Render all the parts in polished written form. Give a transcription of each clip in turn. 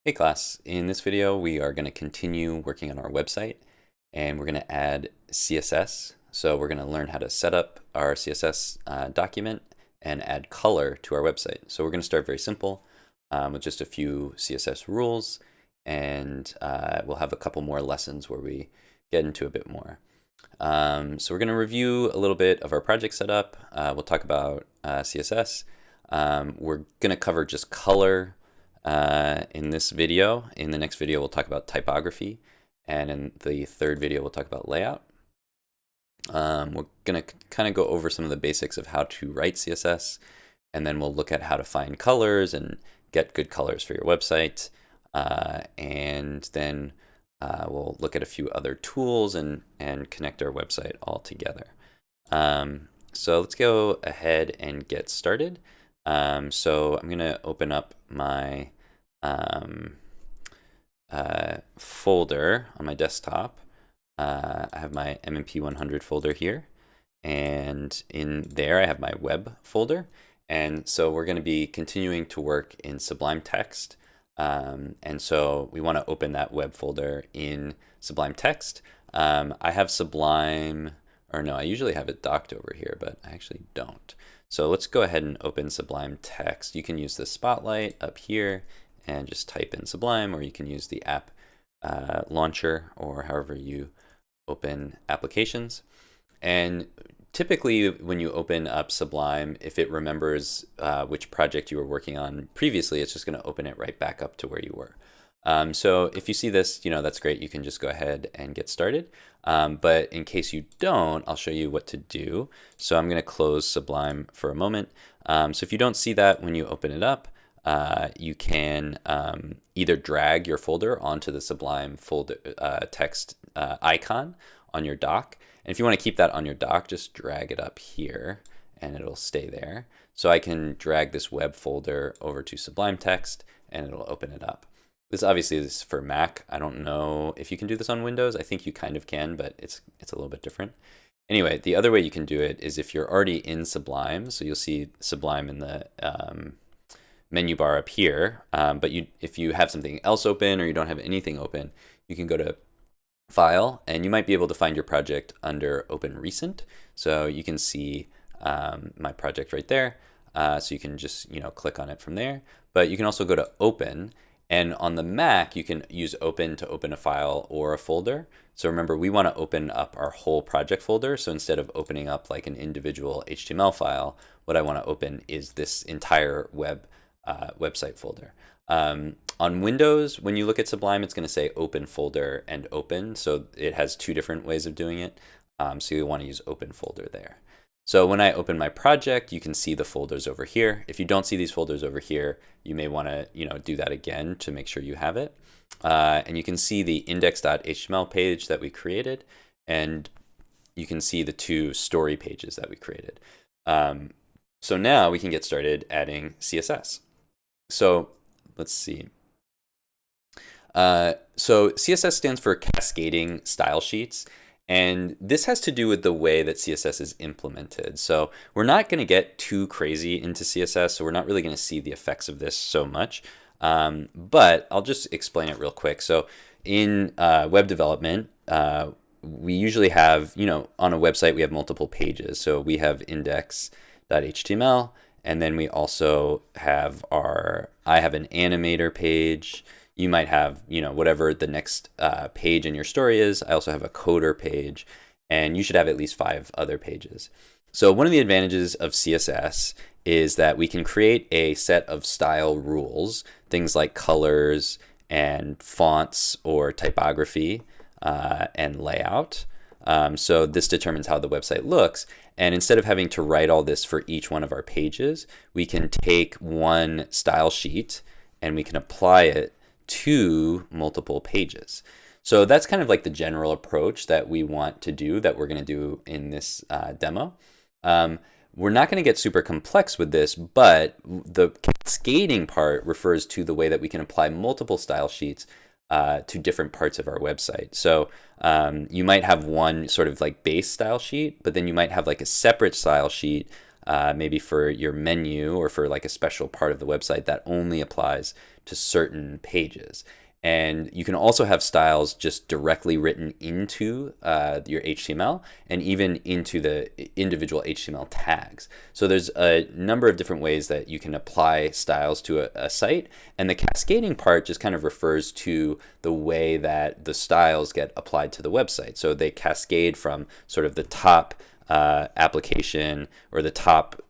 Hey class, in this video we are going to continue working on our website and we're going to add CSS. So we're going to learn how to set up our CSS document and add color to our website. So we're going to start very simple with just a few CSS rules, and we'll have a couple more lessons where we get into a bit more. So we're going to review a little bit of our project setup. We'll talk about CSS. We're going to cover just color in this video. In the next video, we'll talk about typography. And in the third video, we'll talk about layout. We're going to kind of go over some of the basics of how to write CSS. And then we'll look at how to find colors and get good colors for your website. And then we'll look at a few other tools and connect our website all together. So let's go ahead and get started. So I'm going to open up my folder on my desktop. I have my MMP 100 folder here, and in there I have my web folder. And so we're going to be continuing to work in Sublime Text. And so we want to open that web folder in Sublime Text. I have Sublime, or no, I usually have it docked over here, but I actually don't. So let's go ahead and open Sublime Text. You can use the spotlight up here and just type in Sublime, or you can use the app launcher, or however you open applications. And typically when you open up Sublime, if it remembers which project you were working on previously, it's just going to open it right back up to where you were. So if you see this, that's great. You can just go ahead and get started. But in case you don't, I'll show you what to do. So I'm going to close Sublime for a moment. So if you don't see that when you open it up, you can either drag your folder onto the Sublime folder text icon on your dock. And if you want to keep that on your dock, just drag it up here and it'll stay there. So I can drag this web folder over to Sublime Text and it'll open it up. This obviously is for Mac. I don't know if you can do this on Windows. I think you kind of can, but it's a little bit different. Anyway, the other way you can do it is if you're already in Sublime. So you'll see Sublime in the menu bar up here. But if you have something else open or you don't have anything open, you can go to File, and you might be able to find your project under Open Recent. So you can see my project right there. So you can just click on it from there. But you can also go to Open. And on the Mac, you can use Open to open a file or a folder. So remember, we want to open up our whole project folder. So instead of opening up like an individual HTML file, what I want to open is this entire website folder. On Windows, when you look at Sublime, it's going to say Open Folder and Open. So it has two different ways of doing it. So you want to use Open Folder there. So when I open my project, you can see the folders over here. If you don't see these folders over here, you may want to do that again to make sure you have it. And you can see the index.html page that we created, and you can see the two story pages that we created. So now we can get started adding CSS. So let's see. So CSS stands for Cascading Style Sheets. And this has to do with the way that CSS is implemented. So we're not going to get too crazy into CSS, so we're not really going to see the effects of this so much. But I'll just explain it real quick. So in web development, we usually have, on a website, we have multiple pages. So we have index.html, and then we also have I have an animator page. You might have, whatever the next page in your story is. I also have a coder page, and you should have at least 5 other pages. So one of the advantages of CSS is that we can create a set of style rules, things like colors and fonts or typography and layout. So this determines how the website looks. And instead of having to write all this for each one of our pages, we can take one style sheet and we can apply it to multiple pages. So that's kind of like the general approach that we want to do, that we're going to do in this demo. We're not going to get super complex with this, but the cascading part refers to the way that we can apply multiple style sheets to different parts of our website. So you might have one sort of like base style sheet, but then you might have like a separate style sheet maybe for your menu or for like a special part of the website that only applies to certain pages. And you can also have styles just directly written into your HTML and even into the individual HTML tags. So there's a number of different ways that you can apply styles to a site. And the cascading part just kind of refers to the way that the styles get applied to the website. So they cascade from sort of the top application or the top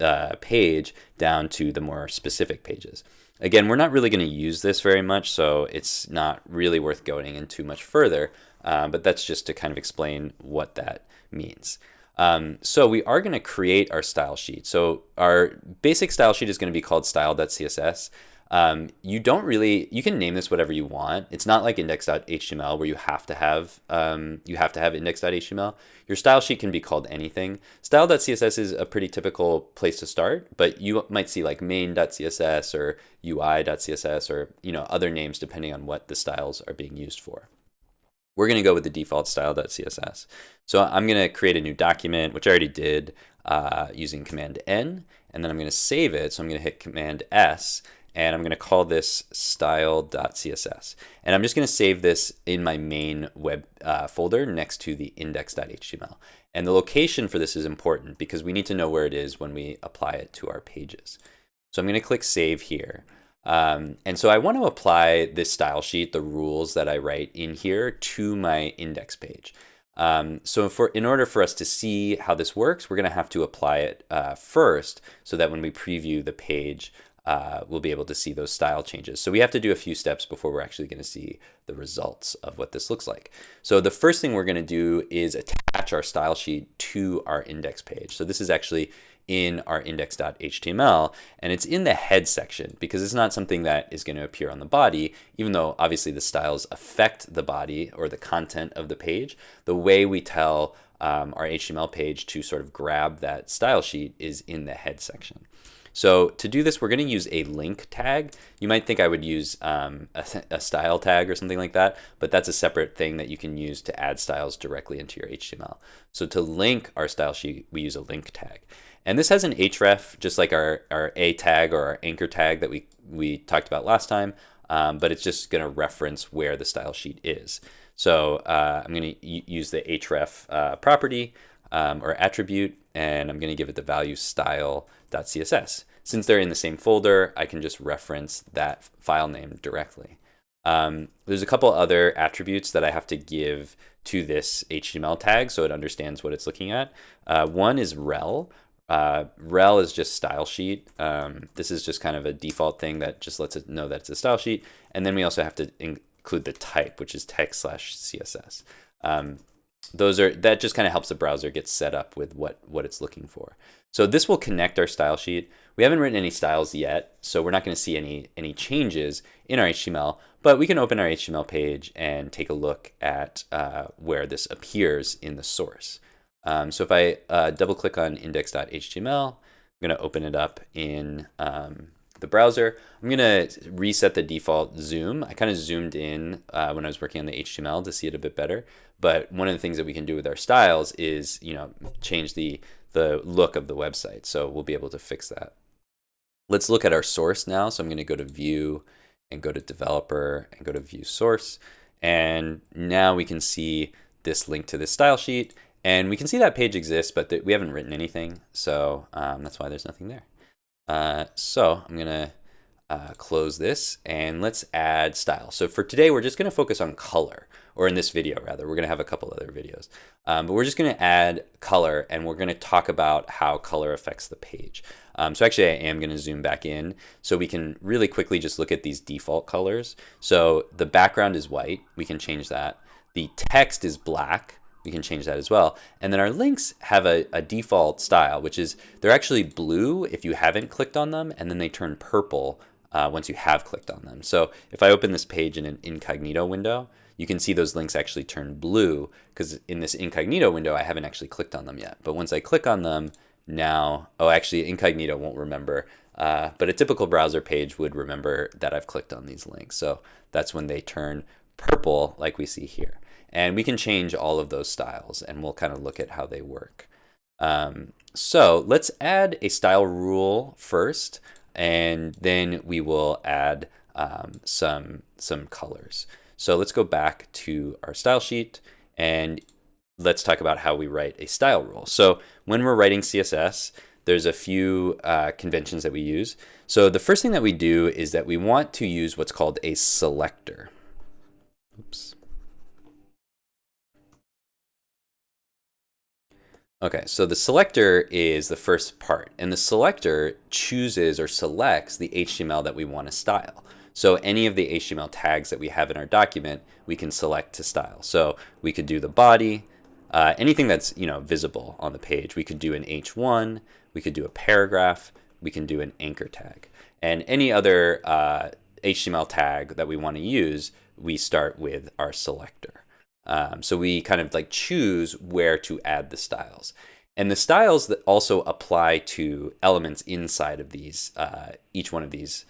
page down to the more specific pages. Again, we're not really going to use this very much, so it's not really worth going in too much further, but that's just to kind of explain what that means. So we are going to create our style sheet. So our basic style sheet is going to be called style.css. You can name this whatever you want. It's not like index.html where you have to have index.html. Your style sheet can be called anything. Style.css is a pretty typical place to start, but you might see like main.css or UI.css or other names depending on what the styles are being used for. We're going to go with the default style.css. So I'm going to create a new document, which I already did using Command N, and then I'm going to save it. So I'm going to hit Command S, and I'm going to call this style.css. And I'm just going to save this in my main web folder next to the index.html. And the location for this is important because we need to know where it is when we apply it to our pages. So I'm going to click Save here. And so I want to apply this style sheet, the rules that I write in here, to my index page. So in order for us to see how this works, we're going to have to apply it first so that when we preview the page, we'll be able to see those style changes. So we have to do a few steps before we're actually going to see the results of what this looks like. So the first thing we're going to do is attach our style sheet to our index page. So this is actually in our index.html, and it's in the head section because it's not something that is going to appear on the body, even though obviously the styles affect the body or the content of the page. The way we tell our HTML page to sort of grab that style sheet is in the head section. So to do this, we're going to use a link tag. You might think I would use a style tag or something like that, but that's a separate thing that you can use to add styles directly into your HTML. So to link our style sheet, we use a link tag. And this has an href, just like our a tag or our anchor tag that we talked about last time, but it's just going to reference where the style sheet is. So I'm going to use the href property or attribute, and I'm going to give it the value style.css. Since they're in the same folder, I can just reference that file name directly. There's a couple other attributes that I have to give to this HTML tag so it understands what it's looking at. One is rel. Rel is just style sheet. This is just kind of a default thing that just lets it know that it's a style sheet. And then we also have to include the type, which is text/CSS. That just kind of helps the browser get set up with what it's looking for. So this will connect our style sheet. We haven't written any styles yet, so we're not going to see any changes in our HTML, but we can open our HTML page and take a look at where this appears in the source. So if I double click on index.html, I'm going to open it up in the browser. I'm going to reset the default zoom. I kind of zoomed in when I was working on the HTML to see it a bit better. But one of the things that we can do with our styles is, change the look of the website. So we'll be able to fix that. Let's look at our source now. So I'm going to go to View and go to Developer and go to View Source. And now we can see this link to this style sheet. And we can see that page exists, but we haven't written anything. So that's why there's nothing there. So I'm going to close this and let's add style. So for today, we're just going to focus on color, or in this video rather. We're going to have a couple other videos, but we're just going to add color and we're going to talk about how color affects the page. So actually I am going to zoom back in so we can really quickly just look at these default colors. So the background is white. We can change that. The text is black. We can change that as well. And then our links have a default style, which is they're actually blue if you haven't clicked on them, and then they turn purple once you have clicked on them. So if I open this page in an incognito window, you can see those links actually turn blue because in this incognito window, I haven't actually clicked on them yet. But once I click on them now, actually incognito won't remember, but a typical browser page would remember that I've clicked on these links. So that's when they turn purple like we see here. And we can change all of those styles and we'll kind of look at how they work. So let's add a style rule first, and then we will add some colors. So let's go back to our style sheet and let's talk about how we write a style rule. So when we're writing CSS, there's a few conventions that we use. So the first thing that we do is that we want to use what's called a selector. Oops. Okay, so the selector is the first part, and the selector chooses or selects the HTML that we want to style. So any of the HTML tags that we have in our document, we can select to style. So we could do the body, anything that's visible on the page. We could do an H1, we could do a paragraph, we can do an anchor tag, and any other HTML tag that we want to use, we start with our selector. So we kind of like choose where to add the styles. And the styles that also apply to elements inside of these, each one of these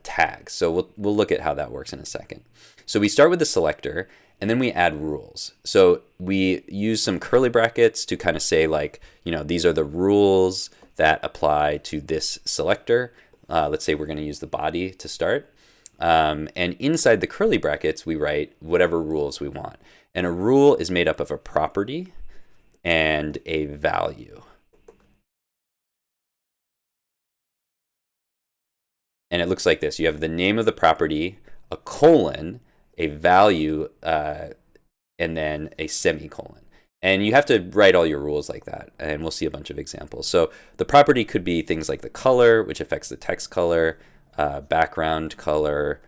tags. So we'll look at how that works in a second. So we start with the selector, and then we add rules. So we use some curly brackets to kind of say like, these are the rules that apply to this selector. Let's say we're going to use the body to start. And inside the curly brackets, we write whatever rules we want. And a rule is made up of a property and a value. And it looks like this. You have the name of the property, a colon, a value, and then a semicolon. And you have to write all your rules like that, and we'll see a bunch of examples. So the property could be things like the color, which affects the text color, background color,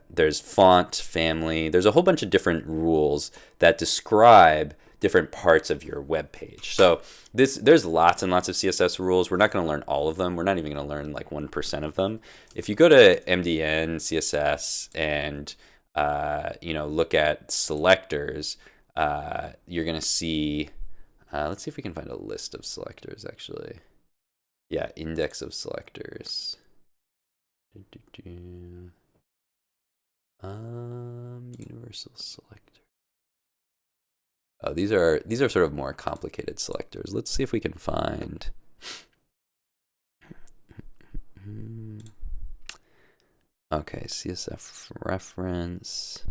there's font, family. There's a whole bunch of different rules that describe different parts of your web page. So there's lots and lots of CSS rules. We're not going to learn all of them. We're not even going to learn like 1% of them. If you go to MDN CSS and look at selectors, you're going to see. Let's see if we can find a list of selectors actually. Yeah, index of selectors. Universal selector. Oh, these are sort of more complicated selectors. Let's see if we can find. Okay, CSS reference.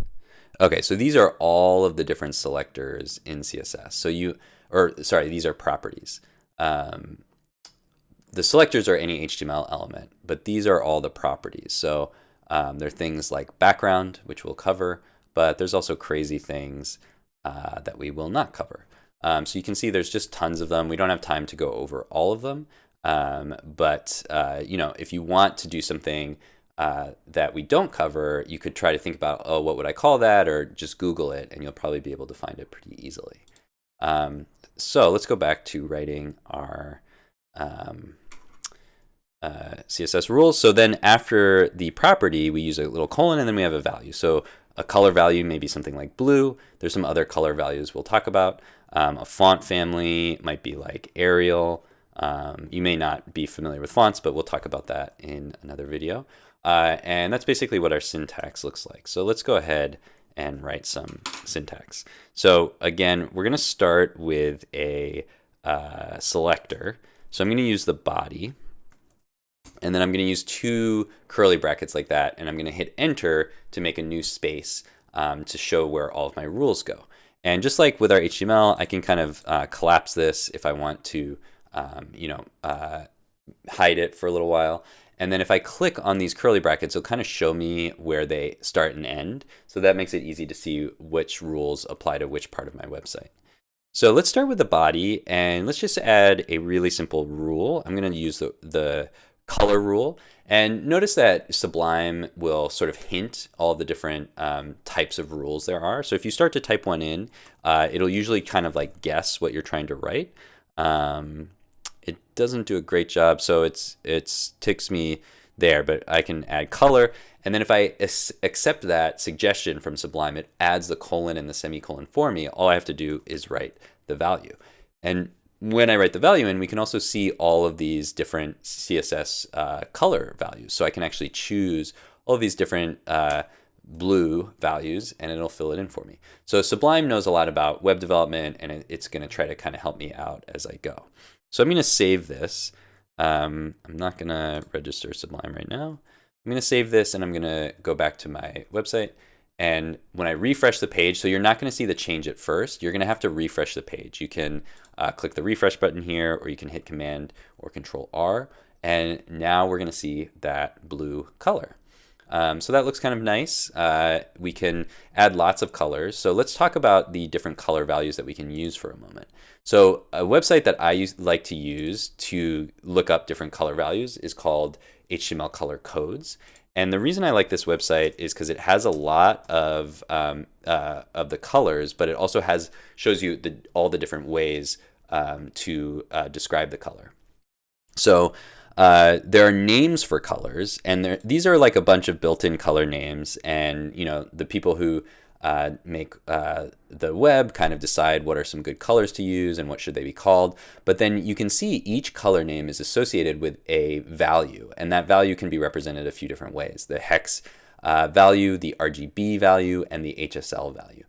Okay, so these are all of the different selectors in CSS. So these are properties. The selectors are any HTML element, but these are all the properties. So there are things like background, which we'll cover, but there's also crazy things that we will not cover. So you can see there's just tons of them. We don't have time to go over all of them, but if you want to do something that we don't cover, you could try to think about, oh, what would I call that? Or just Google it, and you'll probably be able to find it pretty easily. So let's go back to writing our CSS rules. So then after the property, we use a little colon, and then we have a value. So a color value may be something like blue. There's some other color values we'll talk about. A font family might be like Arial. You may not be familiar with fonts, but we'll talk about that in another video. And that's basically what our syntax looks like. So let's go ahead and write some syntax. So again, we're going to start with a selector. So I'm going to use the body. And then I'm going to use two curly brackets like that, and I'm going to hit enter to make a new space to show where all of my rules go. And just like with our HTML, I can kind of collapse this if I want to, hide it for a little while. And then if I click on these curly brackets, it'll kind of show me where they start and end. So that makes it easy to see which rules apply to which part of my website. So let's start with the body, and let's just add a really simple rule. I'm going to use the color rule, and notice that Sublime will sort of hint all the different types of rules there are. So if you start to type one in, it'll usually kind of like guess what you're trying to write. It doesn't do a great job, so it ticks me there, but I can add color, and then if I accept that suggestion from Sublime, it adds the colon and the semicolon for me. All I have to do is write the value. And when I write the value in, we can also see all of these different CSS color values. So I can actually choose all of these different blue values, and it'll fill it in for me. So Sublime knows a lot about web development, and it's going to try to kind of help me out as I go. So I'm going to save this. I'm not going to register Sublime right now. I'm going to save this, and I'm going to go back to my website. And when I refresh the page, so you're not going to see the change at first. You're going to have to refresh the page. You can click the refresh button here, or you can hit Command or Control R. And now we're going to see that blue color. So that looks kind of nice. We can add lots of colors. So let's talk about the different color values that we can use for a moment. So a website that I like to use to look up different color values is called HTML Color Codes. And the reason I like this website is because it has a lot of the colors, but it also shows you all the different ways to describe the color. So there are names for colors, and these are like a bunch of built-in color names, and the people who make the web kind of decide what are some good colors to use and what should they be called. But then you can see each color name is associated with a value, and that value can be represented a few different ways: the hex value, the RGB value, and the HSL value.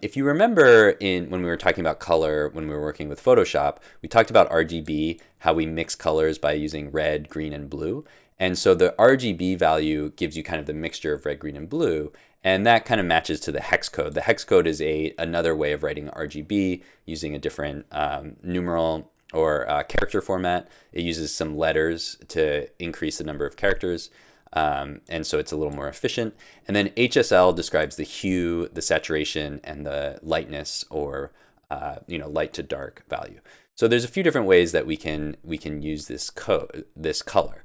If you remember when we were talking about color, when we were working with Photoshop, we talked about RGB, how we mix colors by using red, green, and blue. And so the RGB value gives you kind of the mixture of red, green, and blue. And that kind of matches to the hex code. The hex code is another way of writing RGB using a different numeral or character format. It uses some letters to increase the number of characters. And so it's a little more efficient. And then HSL describes the hue, the saturation, and the lightness, or light to dark value. So there's a few different ways that we can use this color.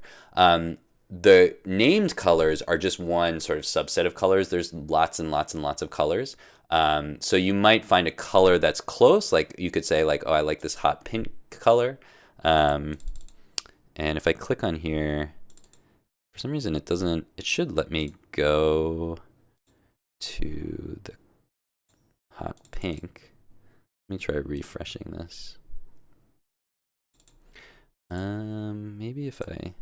The named colors are just one sort of subset of colors. There's lots and lots and lots of colors. So you might find a color that's close, like you could say like, oh, I like this hot pink color. And if I click on here, for some reason it should let me go to the hot pink. Let me try refreshing this. Maybe if I...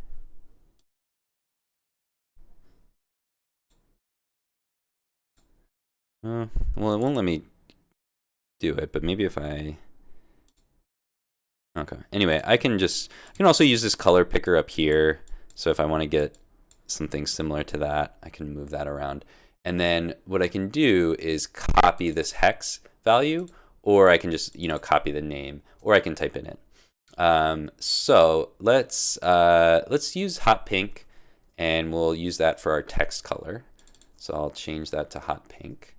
well, it won't let me do it, but maybe if I... Okay. Anyway, I can also use this color picker up here. So if I want to get something similar to that, I can move that around. And then what I can do is copy this hex value, or I can just, copy the name, or I can type it in. So let's use hot pink, and we'll use that for our text color. So I'll change that to hot pink.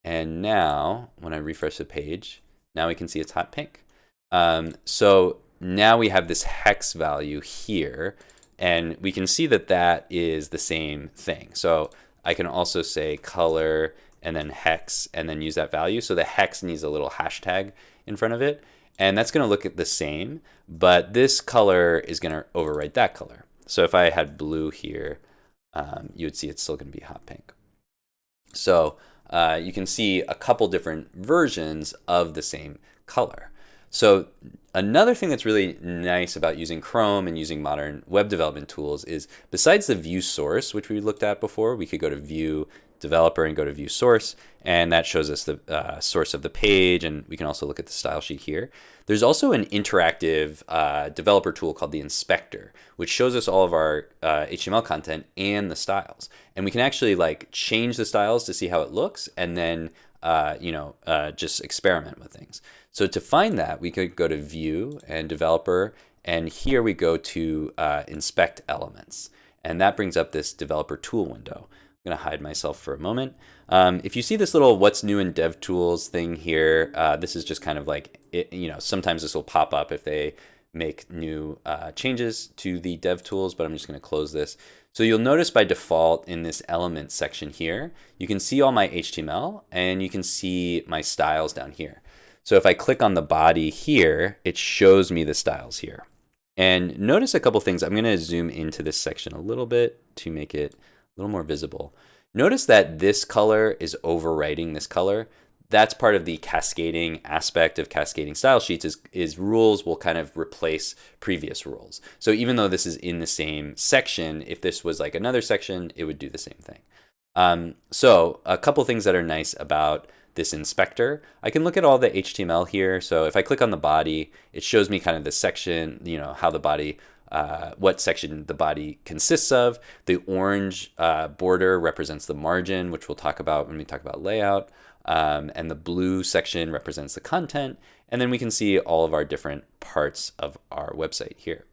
And now when I refresh the page, now we can see it's hot pink. So now we have this hex value here, and we can see that that is the same thing. So I can also say color and then hex and then use that value. So the hex needs a little hashtag in front of it, and that's going to look at the same, but this color is going to overwrite that color. So if I had blue here, you would see it's still going to be hot pink. So you can see a couple different versions of the same color. So another thing that's really nice about using Chrome and using modern web development tools is, besides the view source, which we looked at before, we could go to view developer and go to view source, and that shows us the source of the page, and we can also look at the style sheet here. There's also an interactive developer tool called the inspector, which shows us all of our HTML content and the styles, and we can actually change the styles to see how it looks, and then just experiment with things. So to find that, we could go to view and developer, and here we go to inspect elements, and that brings up this developer tool window. I'm going to hide myself for a moment. If you see this little what's new in dev tools thing here, this is just kind of sometimes this will pop up if they make new changes to the dev tools, but I'm just going to close this. So you'll notice by default in this elements section here, you can see all my HTML and you can see my styles down here. So if I click on the body here, it shows me the styles here. And notice a couple things. I'm going to zoom into this section a little bit to make it a little more visible. Notice that this color is overwriting this color. That's part of the cascading aspect of cascading style sheets is rules will kind of replace previous rules. So even though this is in the same section, if this was like another section, it would do the same thing. So a couple things that are nice about this inspector, I can look at all the HTML here. So if I click on the body, it shows me kind of the section, how the body, what section the body consists of. The orange border represents the margin, which we'll talk about when we talk about layout. And the blue section represents the content. And then we can see all of our different parts of our website here.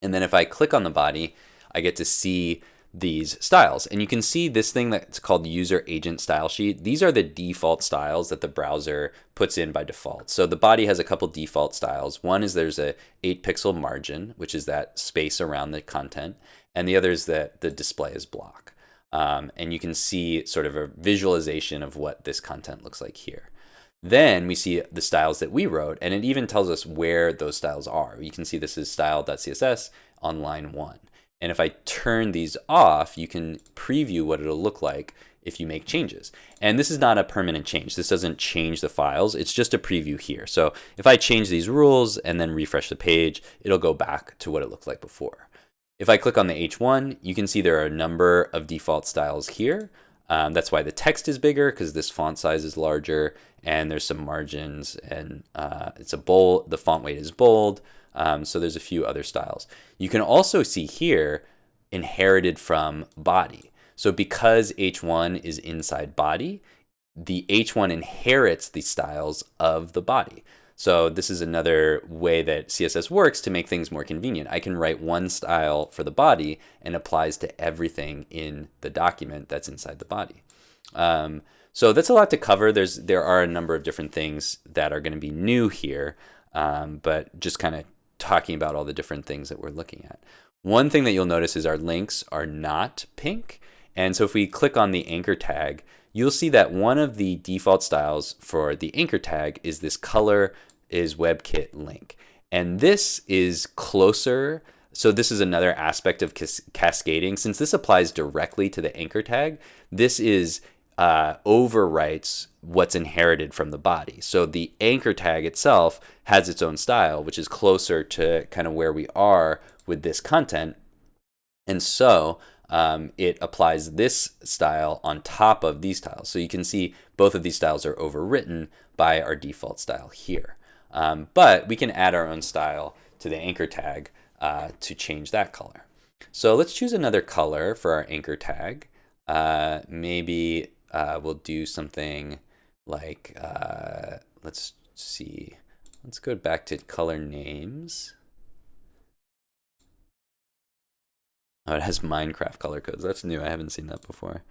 And then if I click on the body, I get to see these styles. And you can see this thing that's called user agent style sheet. These are the default styles that the browser puts in by default. So the body has a couple default styles. One is there's a 8-pixel margin, which is that space around the content. And the other is that the display is block. And you can see sort of a visualization of what this content looks like here. Then we see the styles that we wrote, and it even tells us where those styles are. You can see this is style.css on line 1. And if I turn these off, you can preview what it'll look like if you make changes. And this is not a permanent change. This doesn't change the files. It's just a preview here. So if I change these rules and then refresh the page, it'll go back to what it looked like before. If I click on the H1, you can see there are a number of default styles here. That's why the text is bigger, because this font size is larger, and there's some margins, and it's a bold. The font weight is bold. So there's a few other styles. You can also see here inherited from body. So because H1 is inside body, the H1 inherits the styles of the body. So this is another way that CSS works to make things more convenient. I can write one style for the body and applies to everything in the document that's inside the body. So that's a lot to cover. There are a number of different things that are going to be new here, but just kind of talking about all the different things that we're looking at. One thing that you'll notice is our links are not pink. And so if we click on the anchor tag, you'll see that one of the default styles for the anchor tag is this color is WebKit link. And this is closer. So this is another aspect of cascading. Since this applies directly to the anchor tag, this is overwrites what's inherited from the body. So the anchor tag itself has its own style, which is closer to kind of where we are with this content. And so it applies this style on top of these styles. So you can see both of these styles are overwritten by our default style here. But we can add our own style to the anchor tag to change that color. So let's choose another color for our anchor tag. Maybe we'll do something like, let's see, let's go back to color names. Oh, it has Minecraft color codes. That's new. I haven't seen that before.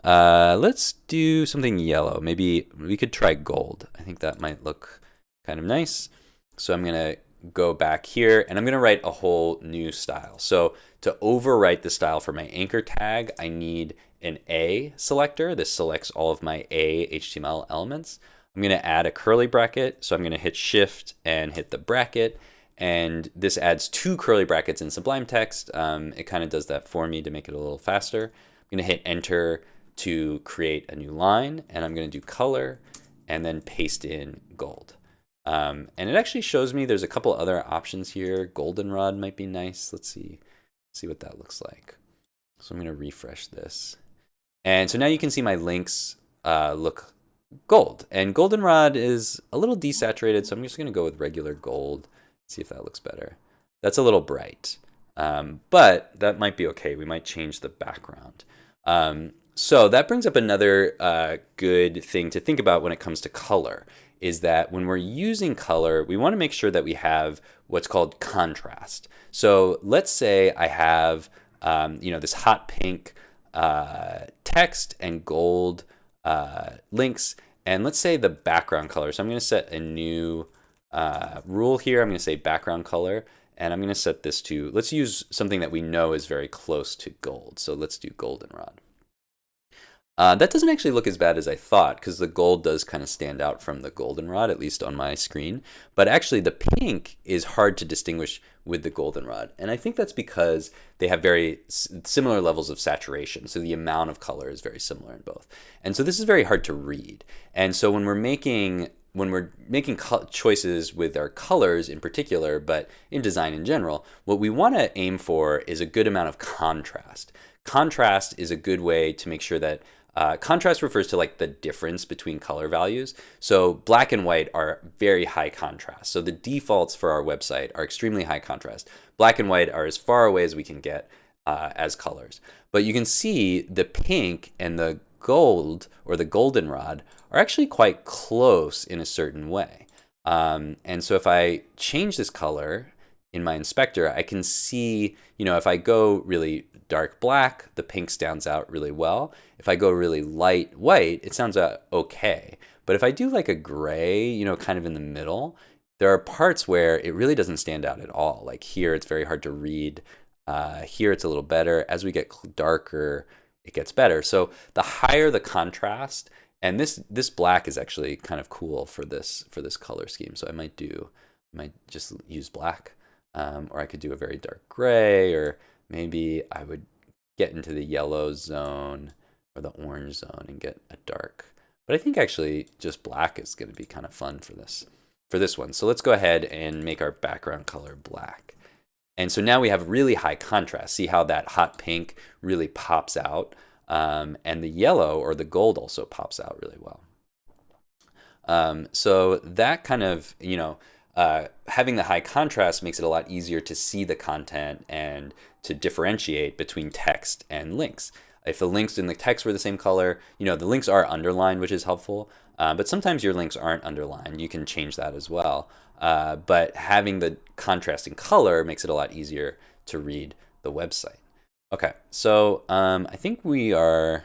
Let's do something yellow. Maybe we could try gold. I think that might look kind of nice. So I'm going to go back here and I'm going to write a whole new style. So to overwrite the style for my anchor tag, I need an A selector. This selects all of my A HTML elements. I'm going to add a curly bracket. So I'm going to hit Shift and hit the bracket. And this adds 2 curly brackets in Sublime Text. It kind of does that for me to make it a little faster. I'm going to hit Enter to create a new line. And I'm going to do color and then paste in gold. And it actually shows me there's a couple other options here. Goldenrod might be nice. Let's see what that looks like. So I'm going to refresh this. And so now you can see my links look gold. And goldenrod is a little desaturated, so I'm just going to go with regular gold. See if that looks better. That's a little bright, but that might be okay. We might change the background. So that brings up another good thing to think about when it comes to color, is that when we're using color, we want to make sure that we have what's called contrast. So let's say I have this hot pink text and gold links, and let's say the background color. So I'm going to set a new rule here. I'm going to say background color, and I'm going to set this to, let's use something that we know is very close to gold. So let's do goldenrod. That doesn't actually look as bad as I thought, because the gold does kind of stand out from the goldenrod, at least on my screen. But actually the pink is hard to distinguish with the goldenrod. And I think that's because they have very similar levels of saturation. So the amount of color is very similar in both. And so this is very hard to read. And so when we're making choices with our colors in particular, but in design in general, what we want to aim for is a good amount of contrast. contrast is a good way to make sure that contrast refers to like the difference between color values. So black and white are very high contrast. So the defaults for our website are extremely high contrast. Black and white are as far away as we can get as colors. But you can see the pink and the gold or the goldenrod are actually quite close in a certain way. And so if I change this color in my inspector, I can see, if I go really dark black, the pink stands out really well. If I go really light white, it sounds okay. But if I do like a gray, kind of in the middle, there are parts where it really doesn't stand out at all. Like here, it's very hard to read. Here, it's a little better. As we get darker, it gets better. So the higher the contrast, and this black is actually kind of cool for this color scheme. So I might just use black, or I could do a very dark gray, or maybe I would get into the yellow zone or the orange zone and get a dark. But I think actually just black is going to be kind of fun for this one. So let's go ahead and make our background color black. And so now we have really high contrast. See how that hot pink really pops out, and the yellow or the gold also pops out really well. So that kind of, having the high contrast makes it a lot easier to see the content and to differentiate between text and links. If the links and the text were the same color, the links are underlined, which is helpful. But sometimes your links aren't underlined. You can change that as well. But having the contrasting color makes it a lot easier to read the website. Okay, so I think we are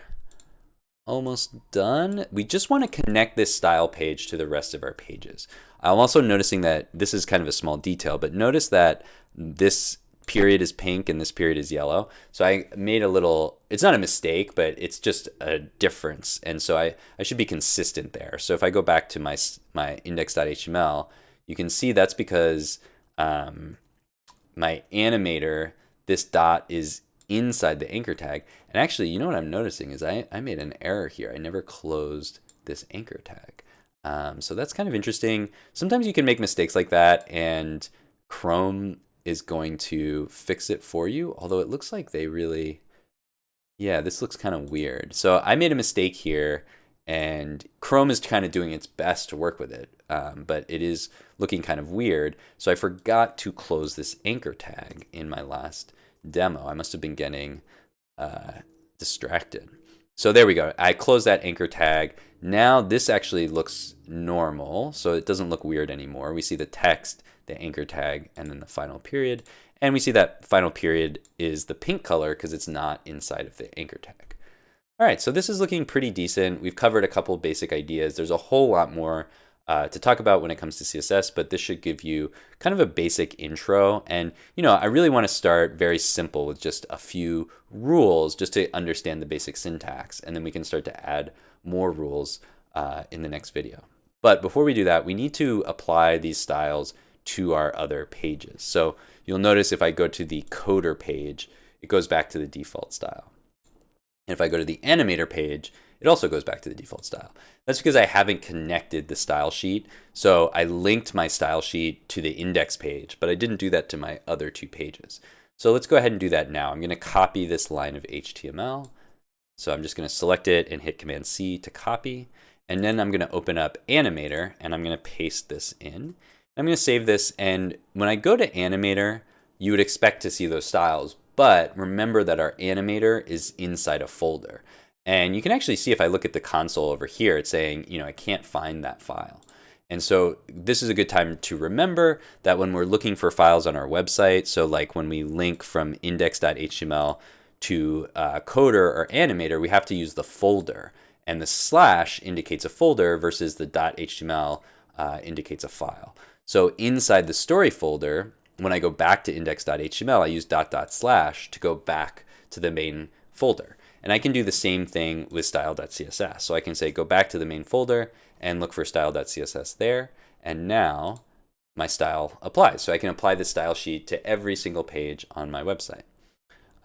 almost done. We just want to connect this style page to the rest of our pages. I'm also noticing that this is kind of a small detail, but notice that this period is pink and this period is yellow. So I made a little, it's not a mistake, but it's just a difference. And so I should be consistent there. So if I go back to my index.html, you can see that's because my animator, this dot is inside the anchor tag. And actually, what I'm noticing is I made an error here. I never closed this anchor tag. So that's kind of interesting. Sometimes you can make mistakes like that, and Chrome is going to fix it for you. Although it looks like they really, this looks kind of weird. So I made a mistake here, and Chrome is kind of doing its best to work with it, but it is looking kind of weird. So I forgot to close this anchor tag in my last demo. I must have been getting distracted. So there we go. I closed that anchor tag. Now this actually looks normal, so it doesn't look weird anymore. We see the text, the anchor tag, and then the final period. And we see that final period is the pink color because it's not inside of the anchor tag. All right, so this is looking pretty decent. We've covered a couple basic ideas. There's a whole lot more to talk about when it comes to CSS, but this should give you kind of a basic intro. And I really want to start very simple with just a few rules just to understand the basic syntax, and then we can start to add more rules in the next video. But before we do that, we need to apply these styles to our other pages. So you'll notice if I go to the coder page, it goes back to the default style. And if I go to the animator page, it also goes back to the default style. That's because I haven't connected the style sheet. So I linked my style sheet to the index page, but I didn't do that to my other two pages. So let's go ahead and do that now. I'm going to copy this line of HTML. So I'm just going to select it and hit Command C to copy. And then I'm going to open up Animator, and I'm going to paste this in. I'm going to save this, and when I go to Animator, you would expect to see those styles, but remember that our animator is inside a folder. And you can actually see if I look at the console over here, it's saying, I can't find that file. And so this is a good time to remember that when we're looking for files on our website, so like when we link from index.html to coder or animator, we have to use the folder. And the slash indicates a folder versus the .html indicates a file. So inside the story folder, when I go back to index.html, I use // to go back to the main folder. And I can do the same thing with style.css. So I can say go back to the main folder and look for style.css there. And now my style applies. So I can apply the style sheet to every single page on my website.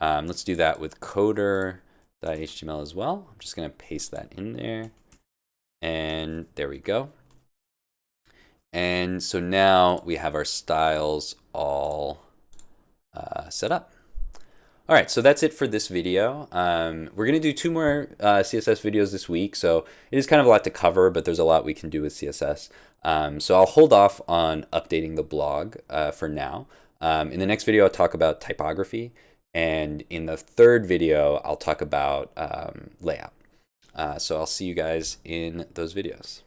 Let's do that with coder.html as well. I'm just going to paste that in there. And there we go. And so now we have our styles all set up. All right, so that's it for this video. We're going to do 2 more CSS videos this week, so it is kind of a lot to cover, but there's a lot we can do with CSS. So I'll hold off on updating the blog for now. In the next video, I'll talk about typography, and in the third video, I'll talk about layout. So I'll see you guys in those videos.